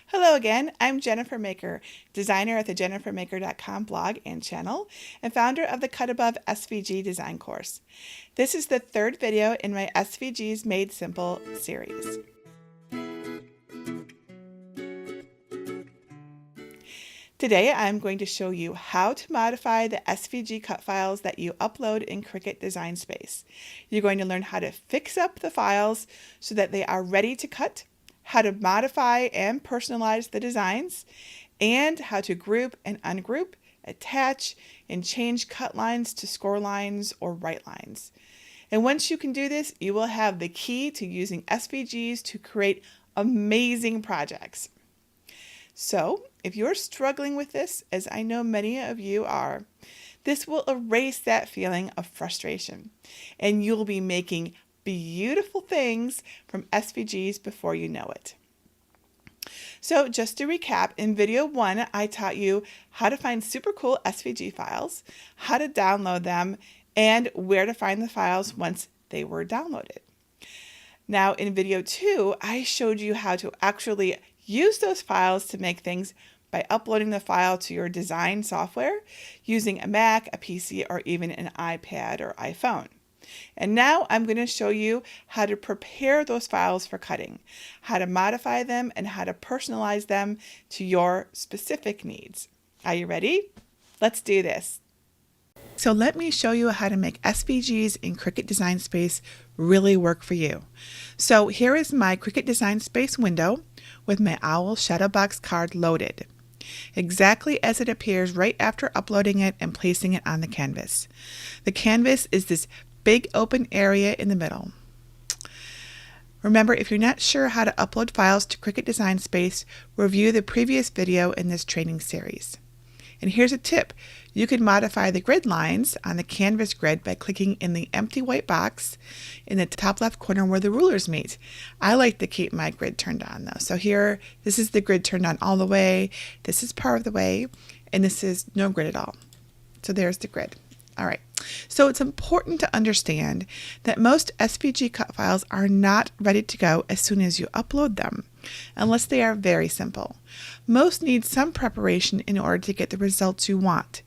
Hello again, I'm Jennifer Maker, designer at the jennifermaker.com blog and channel, and founder of the Cut Above SVG design course. This is the third video in my SVGs Made Simple series. Today I'm going to show you how to modify the SVG cut files that you upload in Cricut Design Space. You're going to learn how to fix up the files so that they are ready to cut, how to modify and personalize the designs, and how to group and ungroup, attach, and change cut lines to score lines or write lines. And once you can do this, you will have the key to using SVGs to create amazing projects. So, if you're struggling with this, as I know many of you are, this will erase that feeling of frustration, and you'll be making beautiful things from SVGs before you know it. So just to recap, in video 1, I taught you how to find super cool SVG files, how to download them, and where to find the files once they were downloaded. Now in video 2, I showed you how to actually use those files to make things by uploading the file to your design software using a Mac, a PC, or even an iPad or iPhone. And now I'm going to show you how to prepare those files for cutting, how to modify them, and how to personalize them to your specific needs. Are you ready? Let's do this. So let me show you how to make SVGs in Cricut Design Space really work for you. So here is my Cricut Design Space window with my Owl Shadow Box card loaded, exactly as it appears right after uploading it and placing it on the canvas. The canvas is this big open area in the middle. Remember, if you're not sure how to upload files to Cricut Design Space, review the previous video in this training series. And here's a tip. You can modify the grid lines on the canvas grid by clicking in the empty white box in the top left corner where the rulers meet. I like to keep my grid turned on though. So here, this is the grid turned on all the way, this is part of the way, and this is no grid at all. So there's the grid. All right, so it's important to understand that most SVG cut files are not ready to go as soon as you upload them, unless they are very simple. Most need some preparation in order to get the results you want.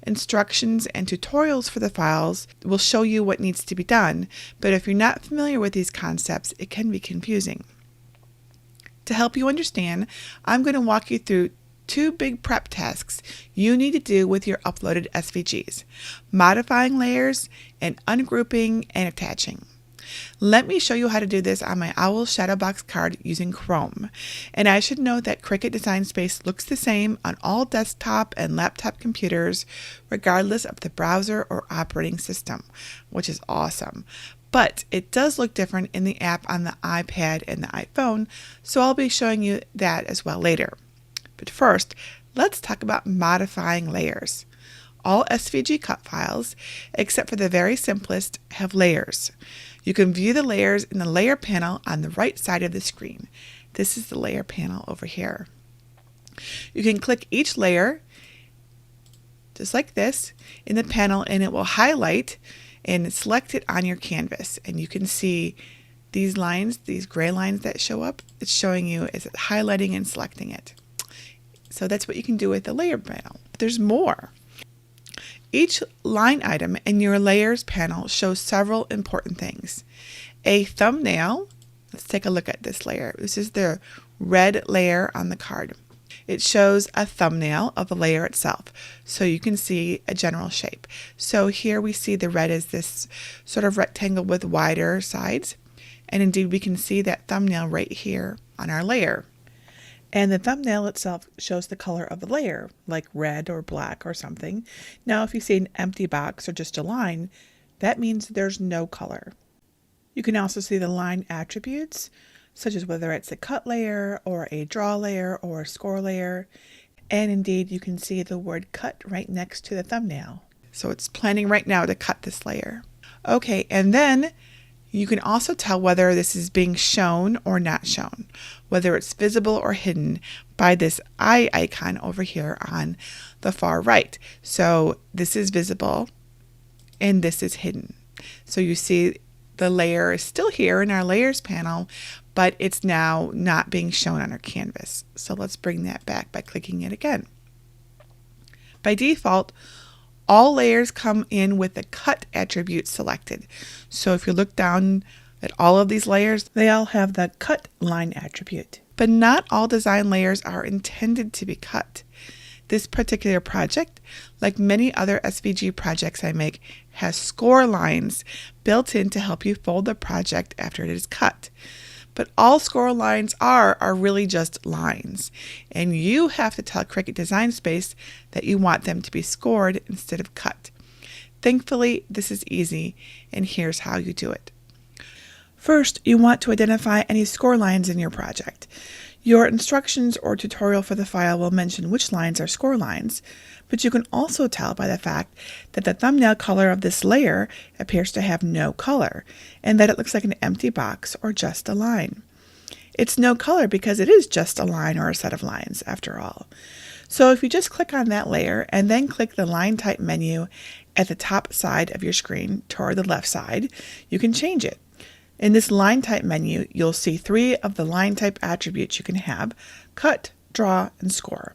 Instructions and tutorials for the files will show you what needs to be done, but if you're not familiar with these concepts, it can be confusing. To help you understand, I'm going to walk you through 2 big prep tasks you need to do with your uploaded SVGs: modifying layers and ungrouping and attaching. Let me show you how to do this on my Owl Shadow Box card using Chrome. And I should note that Cricut Design Space looks the same on all desktop and laptop computers, regardless of the browser or operating system, which is awesome. But it does look different in the app on the iPad and the iPhone, so I'll be showing you that as well later. But first, let's talk about modifying layers. All SVG cut files, except for the very simplest, have layers. You can view the layers in the layer panel on the right side of the screen. This is the layer panel over here. You can click each layer, just like this, in the panel, and it will highlight and select it on your canvas. And you can see these lines, these gray lines that show up, it's showing you is it highlighting and selecting it. So that's what you can do with the layer panel. But there's more. Each line item in your layers panel shows several important things. A thumbnail, let's take a look at this layer. This is the red layer on the card. It shows a thumbnail of the layer itself, so you can see a general shape. So here we see the red is this sort of rectangle with wider sides, and indeed we can see that thumbnail right here on our layer. And the thumbnail itself shows the color of the layer, like red or black or something. Now, if you see an empty box or just a line, that means there's no color. You can also see the line attributes, such as whether it's a cut layer or a draw layer or a score layer. And indeed, you can see the word cut right next to the thumbnail. So it's planning right now to cut this layer. Okay, and then you can also tell whether this is being shown or not shown, whether it's visible or hidden by this eye icon over here on the far right. So this is visible and this is hidden. So you see the layer is still here in our layers panel, but it's now not being shown on our canvas. So let's bring that back by clicking it again. By default, all layers come in with the cut attribute selected. So if you look down at all of these layers, they all have the cut line attribute. But not all design layers are intended to be cut. This particular project, like many other SVG projects I make, has score lines built in to help you fold the project after it is cut. But all score lines are really just lines, and you have to tell Cricut Design Space that you want them to be scored instead of cut. Thankfully, this is easy, and here's how you do it. First, you want to identify any score lines in your project. Your instructions or tutorial for the file will mention which lines are score lines, but you can also tell by the fact that the thumbnail color of this layer appears to have no color, and that it looks like an empty box or just a line. It's no color because it is just a line or a set of lines after all. So if you just click on that layer and then click the line type menu at the top side of your screen toward the left side, you can change it. In this line type menu, you'll see 3 of the line type attributes you can have: cut, draw, and score.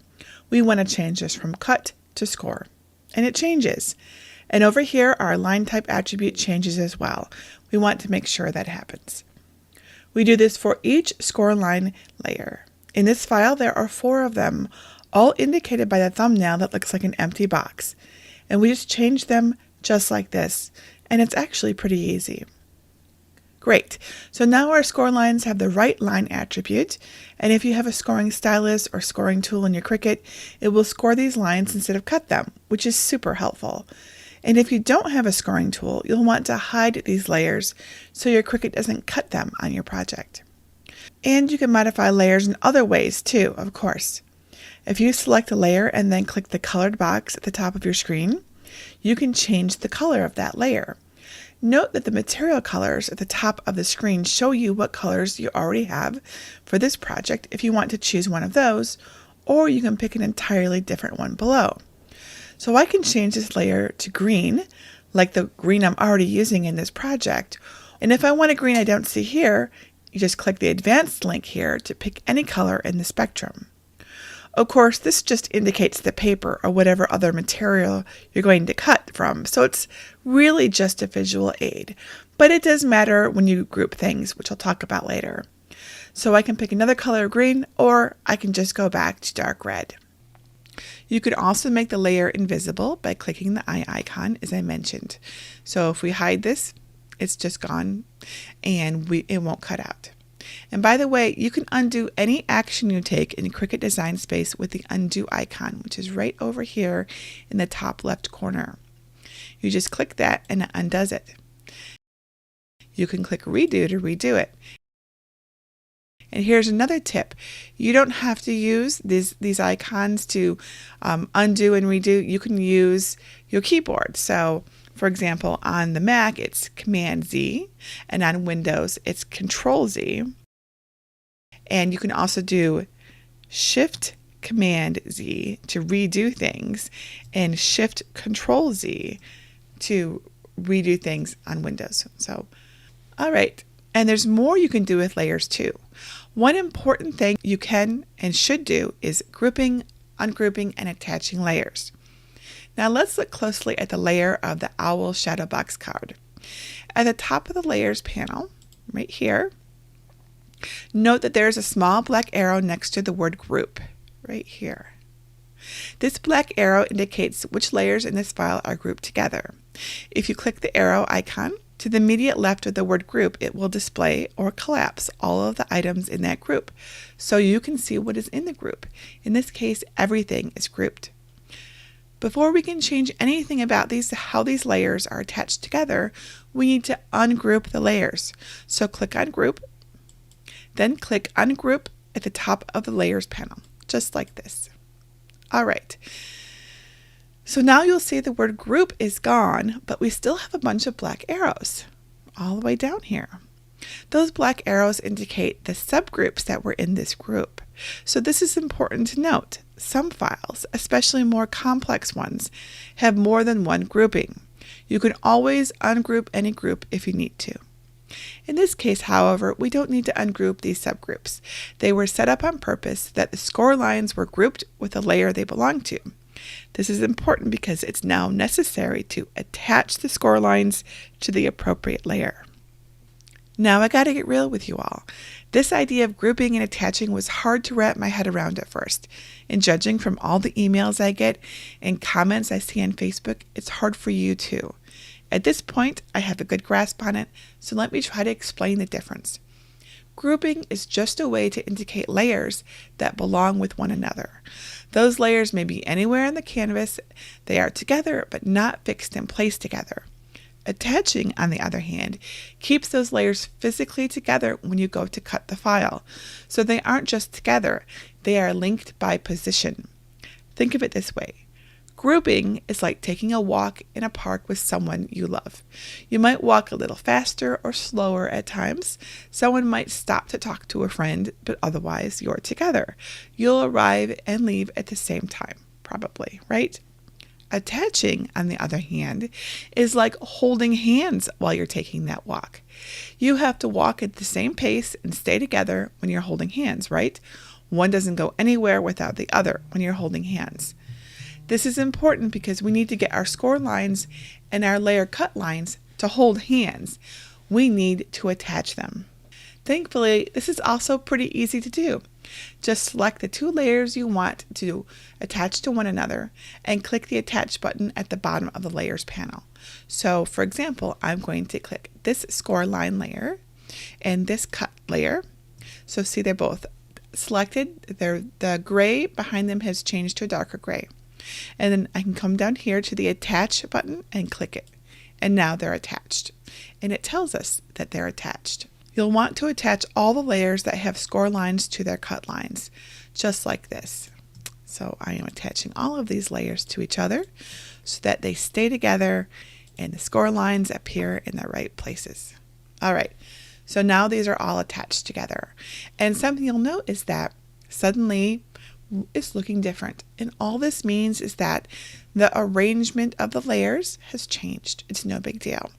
We want to change this from cut to score, and it changes. And over here, our line type attribute changes as well. We want to make sure that happens. We do this for each score line layer. In this file, there are 4 of them, all indicated by the thumbnail that looks like an empty box. And we just change them just like this, and it's actually pretty easy. Great. So now our score lines have the right line attribute, and if you have a scoring stylus or scoring tool in your Cricut, it will score these lines instead of cut them, which is super helpful. And if you don't have a scoring tool, you'll want to hide these layers so your Cricut doesn't cut them on your project. And you can modify layers in other ways too, of course. If you select a layer and then click the colored box at the top of your screen, you can change the color of that layer. Note that the material colors at the top of the screen show you what colors you already have for this project if you want to choose one of those, or you can pick an entirely different one below. So I can change this layer to green, like the green I'm already using in this project. And if I want a green I don't see here, you just click the advanced link here to pick any color in the spectrum. Of course, this just indicates the paper or whatever other material you're going to cut from, so it's really just a visual aid. But it does matter when you group things, which I'll talk about later. So I can pick another color of green, or I can just go back to dark red. You could also make the layer invisible by clicking the eye icon, as I mentioned. So if we hide this, it's just gone, and it won't cut out. And by the way, you can undo any action you take in Cricut Design Space with the undo icon, which is right over here in the top left corner. You just click that and it undoes it. You can click redo to redo it. And here's another tip. You don't have to use these icons to undo and redo. You can use your keyboard. So for example, on the Mac, it's Command Z, and on Windows, it's Control Z. And you can also do Shift Command Z to redo things, and Shift Control Z to redo things on Windows. So, all right. And there's more you can do with layers too. One important thing you can and should do is grouping, ungrouping, and attaching layers. Now let's look closely at the layer of the owl shadow box card. At the top of the layers panel, right here, note that there is a small black arrow next to the word group, right here. This black arrow indicates which layers in this file are grouped together. If you click the arrow icon to the immediate left of the word group, it will display or collapse all of the items in that group, so you can see what is in the group. In this case, everything is grouped. Before we can change anything about how these layers are attached together, we need to ungroup the layers. So click on Group, then click Ungroup at the top of the Layers panel, just like this. All right. So now you'll see the word Group is gone, but we still have a bunch of black arrows all the way down here. Those black arrows indicate the subgroups that were in this group. So this is important to note. Some files, especially more complex ones, have more than one grouping. You can always ungroup any group if you need to. In this case, however, we don't need to ungroup these subgroups. They were set up on purpose so that the score lines were grouped with the layer they belong to. This is important because it's now necessary to attach the score lines to the appropriate layer. Now I gotta get real with you all. This idea of grouping and attaching was hard to wrap my head around at first. And judging from all the emails I get and comments I see on Facebook, it's hard for you too. At this point, I have a good grasp on it, so let me try to explain the difference. Grouping is just a way to indicate layers that belong with one another. Those layers may be anywhere on the canvas. They are together, but not fixed in place together. Attaching, on the other hand, keeps those layers physically together when you go to cut the file. So they aren't just together, they are linked by position. Think of it this way. Grouping is like taking a walk in a park with someone you love. You might walk a little faster or slower at times. Someone might stop to talk to a friend, but otherwise you're together. You'll arrive and leave at the same time, probably, right? Attaching, on the other hand, is like holding hands while you're taking that walk. You have to walk at the same pace and stay together when you're holding hands, right? One doesn't go anywhere without the other when you're holding hands. This is important because we need to get our score lines and our layer cut lines to hold hands. We need to attach them. Thankfully, this is also pretty easy to do. Just select the two layers you want to attach to one another and click the Attach button at the bottom of the Layers panel. So, for example, I'm going to click this score line layer and this cut layer. So see, they're both selected. The gray behind them has changed to a darker gray. And then I can come down here to the Attach button and click it. And now they're attached. And it tells us that they're attached. You'll want to attach all the layers that have score lines to their cut lines, just like this. So I am attaching all of these layers to each other so that they stay together and the score lines appear in the right places. All right, so now these are all attached together. And something you'll note is that suddenly it's looking different. And all this means is that the arrangement of the layers has changed. It's no big deal.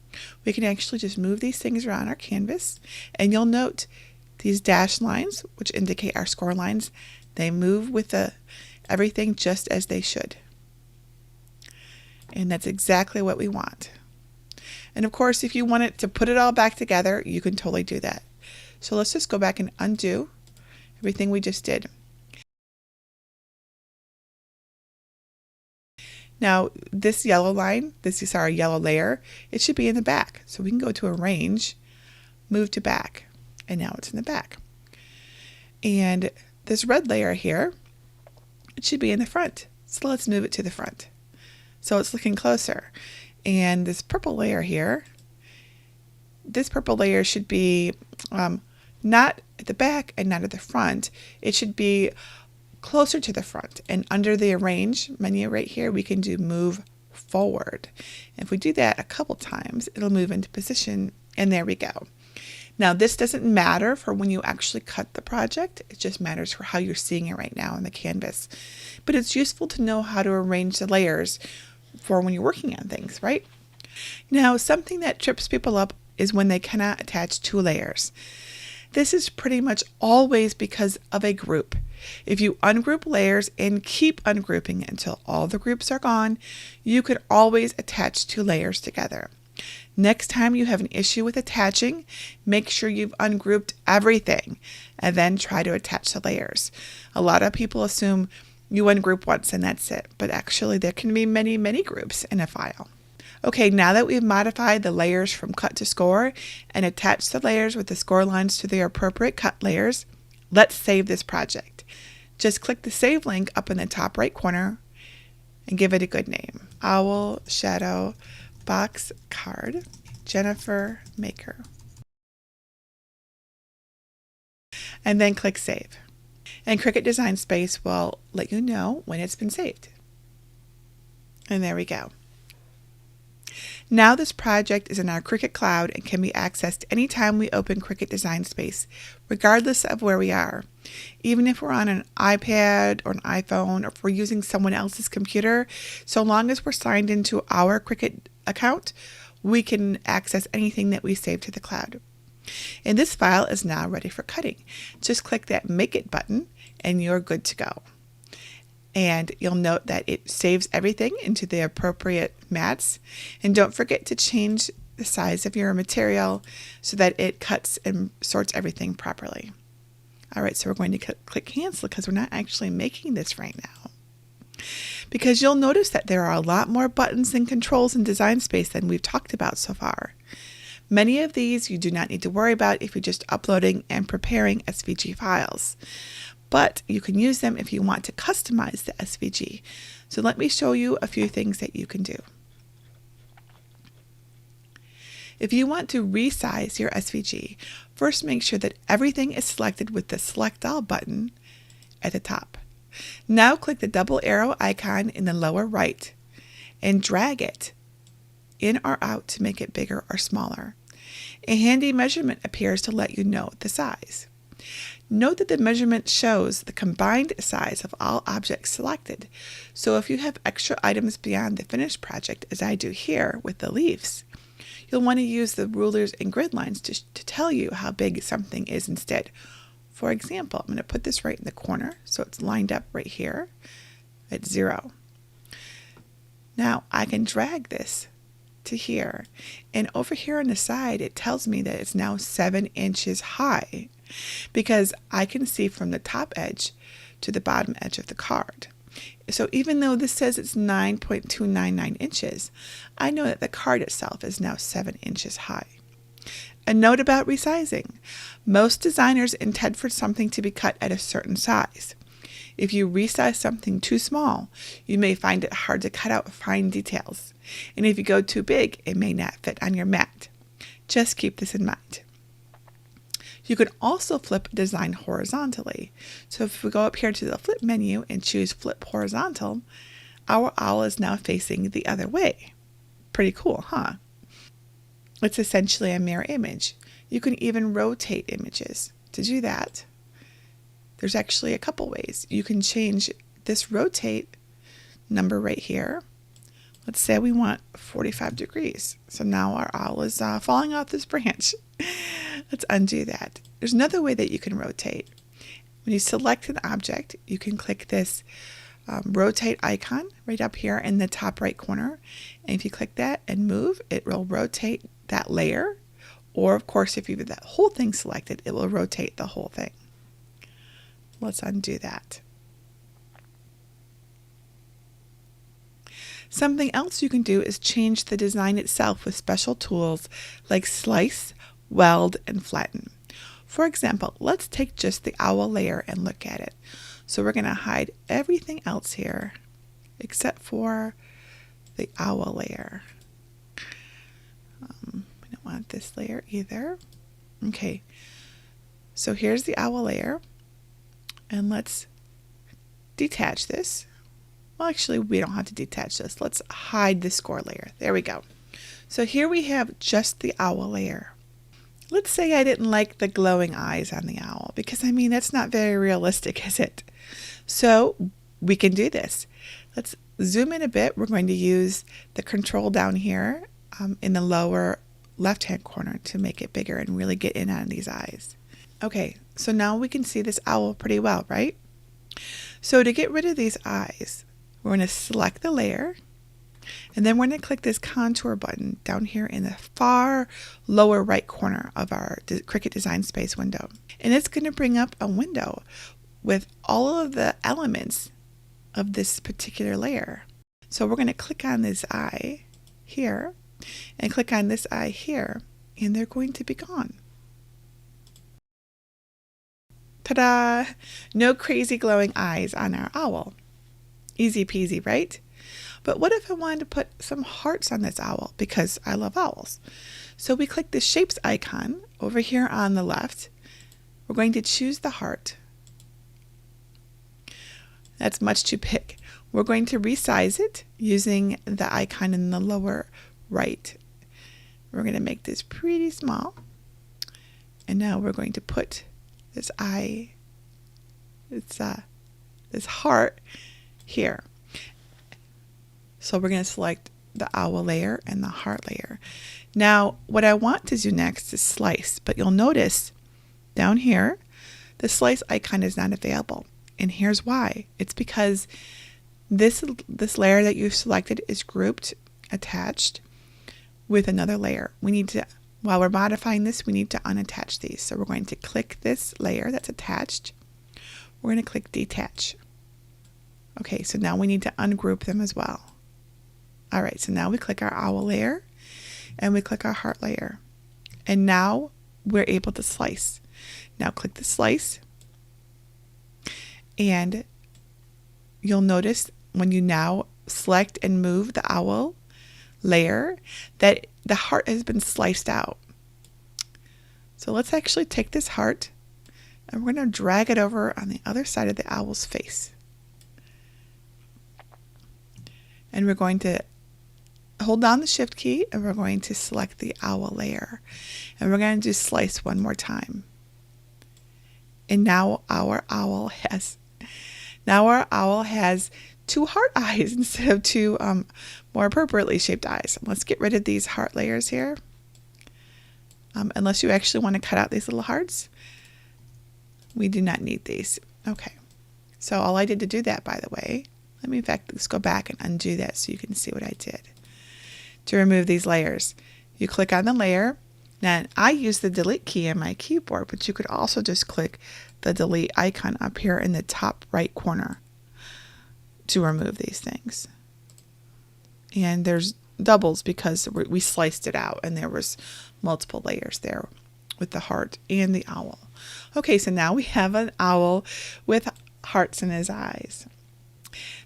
We can actually just move these things around our canvas, and you'll note these dashed lines, which indicate our score lines, they move with everything just as they should. And that's exactly what we want. And of course, if you want it to put it all back together, you can totally do that. So let's just go back and undo everything we just did. Now, this yellow line, this is our yellow layer, it should be in the back. So we can go to Arrange, move to Back, and now it's in the back. And this red layer here, it should be in the front. So let's move it to the front. So it's looking closer. And this purple layer here, this purple layer should be not at the back and not at the front. It should be closer to the front, and under the Arrange menu right here we can do Move Forward. If we do that a couple times, it'll move into position, and there we go. Now this doesn't matter for when you actually cut the project, it just matters for how you're seeing it right now on the canvas. But it's useful to know how to arrange the layers for when you're working on things, right? Now, something that trips people up is when they cannot attach two layers. This is pretty much always because of a group. If you ungroup layers and keep ungrouping until all the groups are gone, you could always attach two layers together. Next time you have an issue with attaching, make sure you've ungrouped everything and then try to attach the layers. A lot of people assume you ungroup once and that's it, but actually there can be many, many groups in a file. Okay, now that we've modified the layers from cut to score and attached the layers with the score lines to their appropriate cut layers, let's save this project. Just click the Save link up in the top right corner and give it a good name. Owl Shadow Box Card Jennifer Maker. And then click Save. And Cricut Design Space will let you know when it's been saved. And there we go. Now this project is in our Cricut cloud and can be accessed anytime we open Cricut Design Space, regardless of where we are. Even if we're on an iPad or an iPhone, or if we're using someone else's computer, so long as we're signed into our Cricut account, we can access anything that we save to the cloud. And this file is now ready for cutting. Just click that Make It button and you're good to go. And you'll note that it saves everything into the appropriate mats. And don't forget to change the size of your material so that it cuts and sorts everything properly. All right, so we're going to click Cancel because we're not actually making this right now. Because you'll notice that there are a lot more buttons and controls in Design Space than we've talked about so far. Many of these you do not need to worry about if you're just uploading and preparing SVG files, but you can use them if you want to customize the SVG. So let me show you a few things that you can do. If you want to resize your SVG, first make sure that everything is selected with the Select All button at the top. Now click the double arrow icon in the lower right and drag it in or out to make it bigger or smaller. A handy measurement appears to let you know the size. Note that the measurement shows the combined size of all objects selected. So if you have extra items beyond the finished project, as I do here with the leaves, you'll want to use the rulers and grid lines to tell you how big something is instead. For example, I'm going to put this right in the corner so it's lined up right here at 0. Now I can drag this to here, and over here on the side it tells me that it's now 7 inches high because I can see from the top edge to the bottom edge of the card. So even though this says it's 9.299 inches, I know that the card itself is now 7 inches high. A note about resizing. Most designers intend for something to be cut at a certain size. If you resize something too small, you may find it hard to cut out fine details. And if you go too big, it may not fit on your mat. Just keep this in mind. You can also flip a design horizontally. So if we go up here to the flip menu and choose flip horizontal, our owl is now facing the other way. Pretty cool, huh? It's essentially a mirror image. You can even rotate images. To do that, there's actually a couple ways. You can change this rotate number right here. Let's say we want 45 degrees. So now our owl is falling off this branch. Let's undo that. There's another way that you can rotate. When you select an object, you can click this rotate icon right up here in the top right corner. And if you click that and move, it will rotate that layer. Or of course, if you have that whole thing selected, it will rotate the whole thing. Let's undo that. Something else you can do is change the design itself with special tools like slice, weld, and flatten. For example, let's take just the owl layer and look at it. So we're going to hide everything else here except for the owl layer. We don't want this layer either. Okay, so here's the owl layer, and let's detach this. Well, actually, we don't have to detach this. Let's hide the score layer. There we go. So here we have just the owl layer. Let's say I didn't like the glowing eyes on the owl, because I mean, that's not very realistic, is it? So we can do this. Let's zoom in a bit. We're going to use the control down here in the lower left-hand corner to make it bigger and really get in on these eyes. Okay, so now we can see this owl pretty well, right? So to get rid of these eyes, we're going to select the layer, and then we're going to click this contour button down here in the far lower right corner of our Cricut Design Space window. And it's going to bring up a window with all of the elements of this particular layer. So we're going to click on this eye here and click on this eye here, and they're going to be gone. Ta-da! No crazy glowing eyes on our owl. Easy peasy, right? But what if I wanted to put some hearts on this owl, because I love owls? So we click the shapes icon over here on the left. We're going to choose the heart. That's much too big. We're going to resize it using the icon in the lower right. We're going to make this pretty small. And now we're going to put this eye, this heart here. So we're going to select the owl layer and the heart layer. Now, what I want to do next is slice, but you'll notice down here, the slice icon is not available. And here's why. It's because this layer that you've selected is grouped, attached with another layer. We need to, while we're modifying this, we need to unattach these. So we're going to click this layer that's attached. We're going to click detach. Okay, so now we need to ungroup them as well. All right, so now we click our owl layer and we click our heart layer. And now we're able to slice. Now click the slice, and you'll notice when you now select and move the owl layer that the heart has been sliced out. So let's actually take this heart and we're going to drag it over on the other side of the owl's face. And we're going to hold down the shift key and we're going to select the owl layer. And we're going to do slice one more time. And now our owl has two heart eyes instead of two more appropriately shaped eyes. Let's get rid of these heart layers here. Unless you actually want to cut out these little hearts. We do not need these. Okay. So all I did to do that, by the way, let me in fact let's go back and undo that so you can see what I did. To remove these layers, you click on the layer. Now I use the delete key on my keyboard, but you could also just click the delete icon up here in the top right corner to remove these things. And there's doubles because we sliced it out and there was multiple layers there with the heart and the owl. Okay, so now we have an owl with hearts in his eyes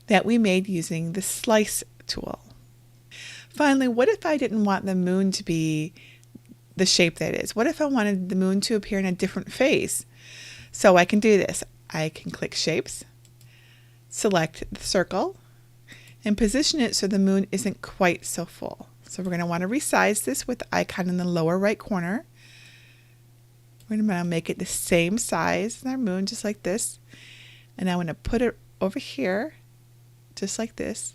that we made using the slice tool. Finally, what if I didn't want the moon to be the shape that it is? What if I wanted the moon to appear in a different phase? So I can do this. I can click Shapes, select the circle, and position it so the moon isn't quite so full. So we're going to want to resize this with the icon in the lower right corner. We're going to make it the same size as our moon, just like this. And I'm going to put it over here, just like this.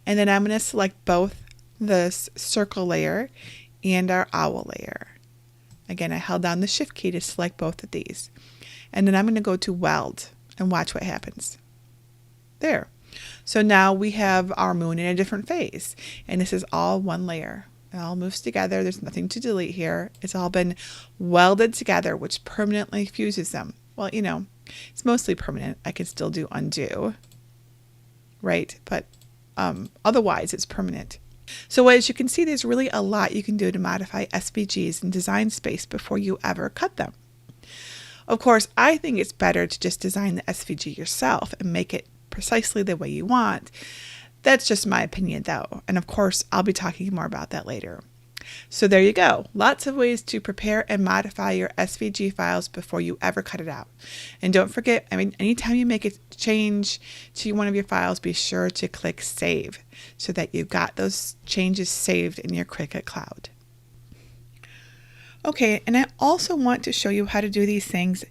And then I'm going to select both this circle layer and our owl layer. Again, I held down the shift key to select both of these. And then I'm going to go to weld and watch what happens. There. So now we have our moon in a different phase. And this is all one layer. It all moves together. There's nothing to delete here. It's all been welded together, which permanently fuses them. Well, you know, it's mostly permanent. I can still do undo, right? But otherwise, it's permanent. So as you can see, there's really a lot you can do to modify SVGs in Design Space before you ever cut them. Of course, I think it's better to just design the SVG yourself and make it precisely the way you want. That's just my opinion though. And of course, I'll be talking more about that later. So there you go. Lots of ways to prepare and modify your SVG files before you ever cut it out. And don't forget, anytime you make a change to one of your files, be sure to click Save so that you've got those changes saved in your Cricut cloud. Okay, and I also want to show you how to do these things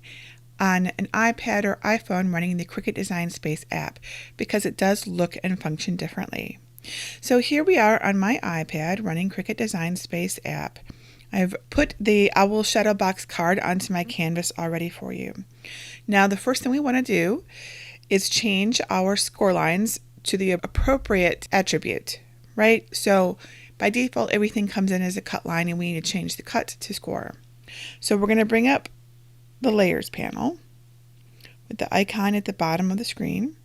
on an iPad or iPhone running the Cricut Design Space app because it does look and function differently. So here we are on my iPad running Cricut Design Space app. I've put the Owl Shadow Box card onto my canvas already for you. Now the first thing we want to do is change our score lines to the appropriate attribute, right? So by default everything comes in as a cut line and we need to change the cut to score. So we're going to bring up the Layers panel with the icon at the bottom of the screen.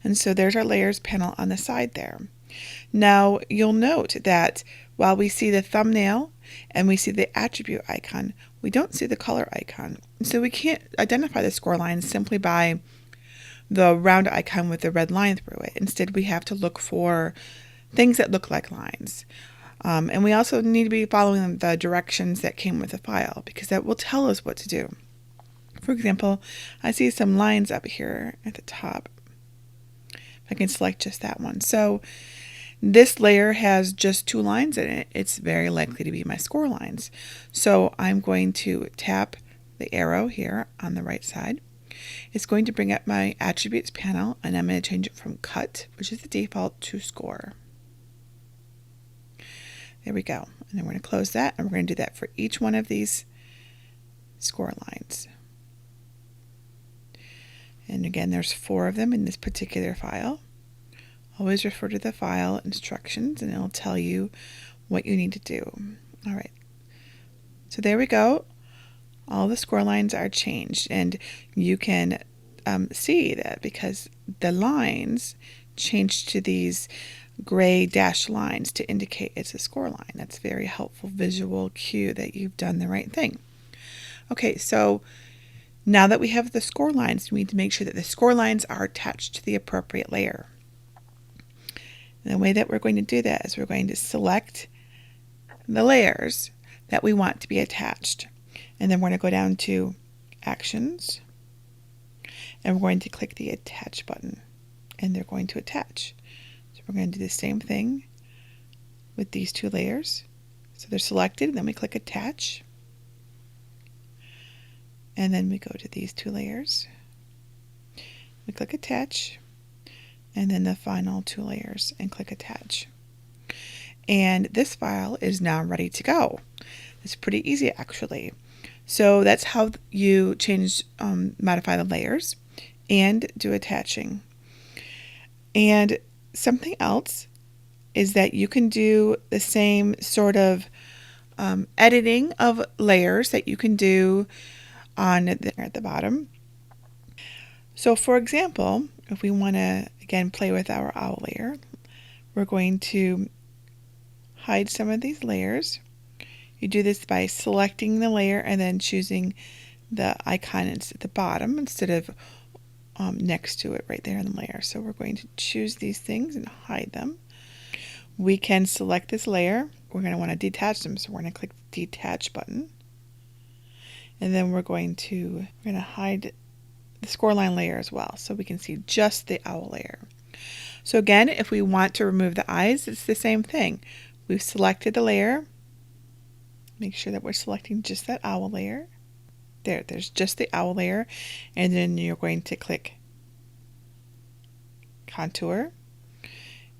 And so there's our Layers panel on the side there. Now you'll note that while we see the thumbnail and we see the attribute icon, we don't see the color icon. So we can't identify the score line simply by the round icon with the red line through it. Instead, we have to look for things that look like lines. And we also need to be following the directions that came with the file because that will tell us what to do. For example, I see some lines up here at the top. I can select just that one. So this layer has just 2 lines in it. It's very likely to be my score lines. So I'm going to tap the arrow here on the right side. It's going to bring up my attributes panel and I'm going to change it from cut, which is the default, to score. There we go. And then we're going to close that, and we're going to do that for each one of these score lines. And again, there's 4 of them in this particular file. Always refer to the file instructions, and it'll tell you what you need to do. All right. So there we go. All the score lines are changed, and you can see that because the lines changed to these gray dashed lines to indicate it's a score line. That's a very helpful visual cue that you've done the right thing. Okay, so now that we have the score lines, we need to make sure that the score lines are attached to the appropriate layer. And the way that we're going to do that is we're going to select the layers that we want to be attached. And then we're going to go down to Actions, and we're going to click the Attach button, and they're going to attach. So we're going to do the same thing with these 2 layers. So they're selected, and then we click Attach. And then we go to these 2 layers. We click Attach, and then the final 2 layers, and click Attach. And this file is now ready to go. It's pretty easy, actually. So that's how you modify the layers and do attaching. And something else is that you can do the same sort of editing of layers that you can do at the bottom. So for example, if we want to again play with our owl layer, we're going to hide some of these layers. You do this by selecting the layer and then choosing the icon at the bottom instead of next to it right there in the layer. So we're going to choose these things and hide them. We can select this layer. We're going to want to detach them, so we're going to click the Detach button. And then we're going to hide the scoreline layer as well, so we can see just the owl layer. So again, if we want to remove the eyes, it's the same thing. We've selected the layer. Make sure that we're selecting just that owl layer. There's just the owl layer, and then you're going to click Contour.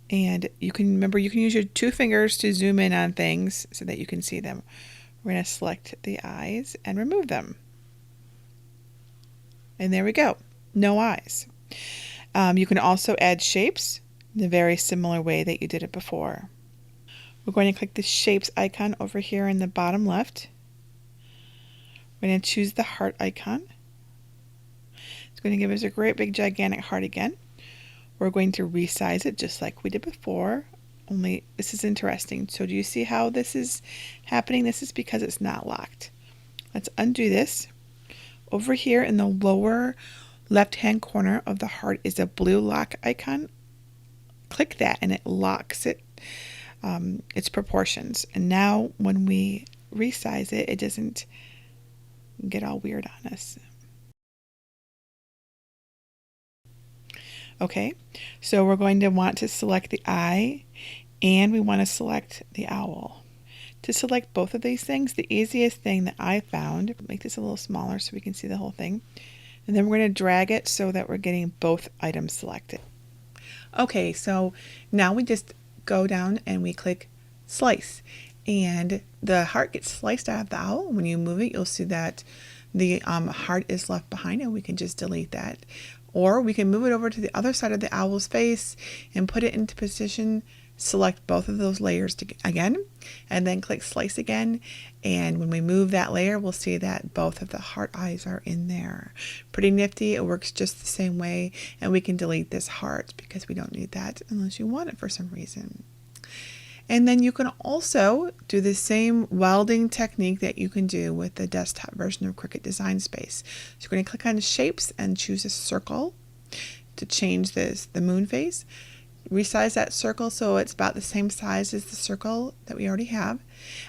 And you can use your 2 fingers to zoom in on things so that you can see them. We're going to select the eyes and remove them. And there we go. No eyes. You can also add shapes in a very similar way that you did it before. We're going to click the Shapes icon over here in the bottom left. We're going to choose the heart icon. It's going to give us a great big gigantic heart again. We're going to resize it just like we did before, only this is interesting. So do you see how this is happening? This is because it's not locked. Let's undo this. Over here in the lower left-hand corner of the heart is a blue lock icon. Click that and it locks its proportions. And now when we resize it, it doesn't get all weird on us. Okay, so we're going to want to select the eye and we want to select the owl. To select both of these things, the easiest thing that I found, make this a little smaller so we can see the whole thing, and then we're going to drag it so that we're getting both items selected. Okay, so now we just go down and we click Slice, and the heart gets sliced out of the owl. When you move it, you'll see that the heart is left behind, and we can just delete that. Or we can move it over to the other side of the owl's face and put it into position, select both of those layers again, and then click Slice again. And when we move that layer, we'll see that both of the heart eyes are in there. Pretty nifty. It works just the same way. And we can delete this heart because we don't need that unless you want it for some reason. And then you can also do the same welding technique that you can do with the desktop version of Cricut Design Space. So you're going to click on Shapes and choose a circle to change the moon face. Resize that circle so it's about the same size as the circle that we already have.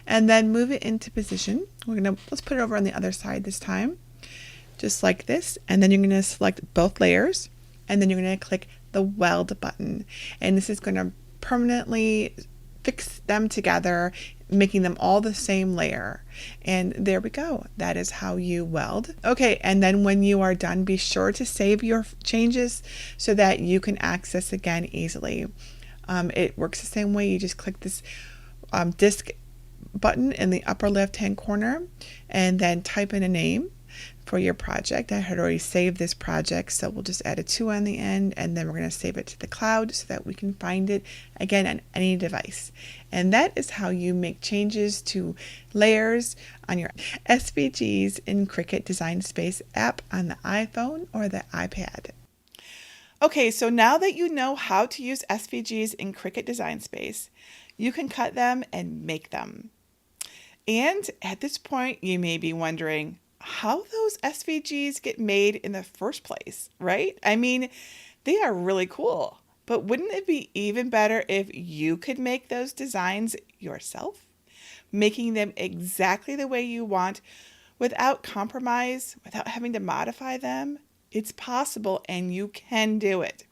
And then move it into position. Let's put it over on the other side this time, just like this. And then you're going to select both layers, and then you're going to click the Weld button. And this is going to permanently fix them together, making them all the same layer. And there we go. That is how you weld. Okay, and then when you are done, be sure to save your changes so that you can access again easily. It works the same way. You just click this disk button in the upper left hand corner and then type in a name for your project. I had already saved this project, so we'll just add a 2 on the end, and then we're going to save it to the cloud so that we can find it again on any device. And that is how you make changes to layers on your SVGs in Cricut Design Space app on the iPhone or the iPad. Okay, so now that you know how to use SVGs in Cricut Design Space, you can cut them and make them. And at this point, you may be wondering how those SVGs get made in the first place, right? I mean, they are really cool, but wouldn't it be even better if you could make those designs yourself, making them exactly the way you want without compromise, without having to modify them? It's possible and you can do it.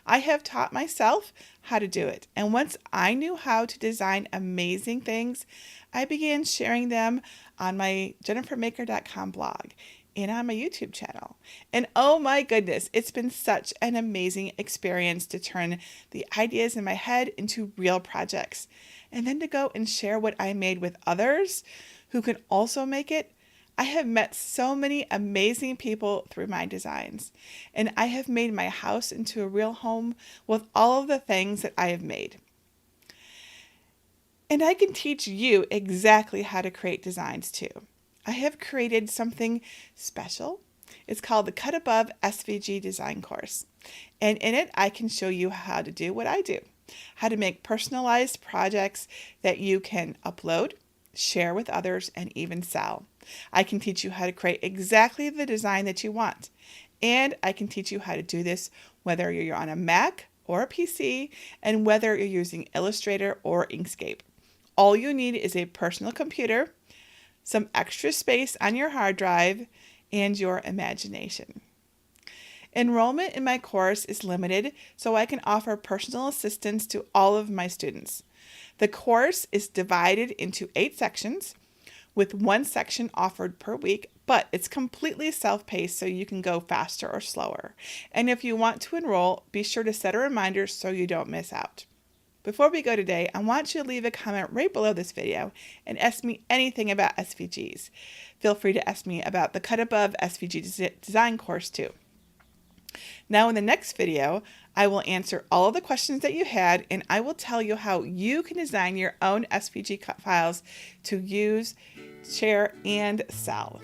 I have taught myself how to do it, and once I knew how to design amazing things, I began sharing them on my jennifermaker.com blog and on my YouTube channel. And oh my goodness, it's been such an amazing experience to turn the ideas in my head into real projects, and then to go and share what I made with others who can also make it. I have met so many amazing people through my designs, and I have made my house into a real home with all of the things that I have made. And I can teach you exactly how to create designs too. I have created something special. It's called the Cut Above SVG Design Course. And in it, I can show you how to do what I do, how to make personalized projects that you can upload, share with others, and even sell. I can teach you how to create exactly the design that you want. And I can teach you how to do this whether you're on a Mac or a PC, and whether you're using Illustrator or Inkscape. All you need is a personal computer, some extra space on your hard drive, and your imagination. Enrollment in my course is limited, so I can offer personal assistance to all of my students. The course is divided into 8 sections, with 1 section offered per week, but it's completely self-paced, so you can go faster or slower. And if you want to enroll, be sure to set a reminder so you don't miss out. Before we go today, I want you to leave a comment right below this video and ask me anything about SVGs. Feel free to ask me about the Cut Above SVG Design course too. Now in the next video, I will answer all of the questions that you had, and I will tell you how you can design your own SVG cut files to use, share, and sell.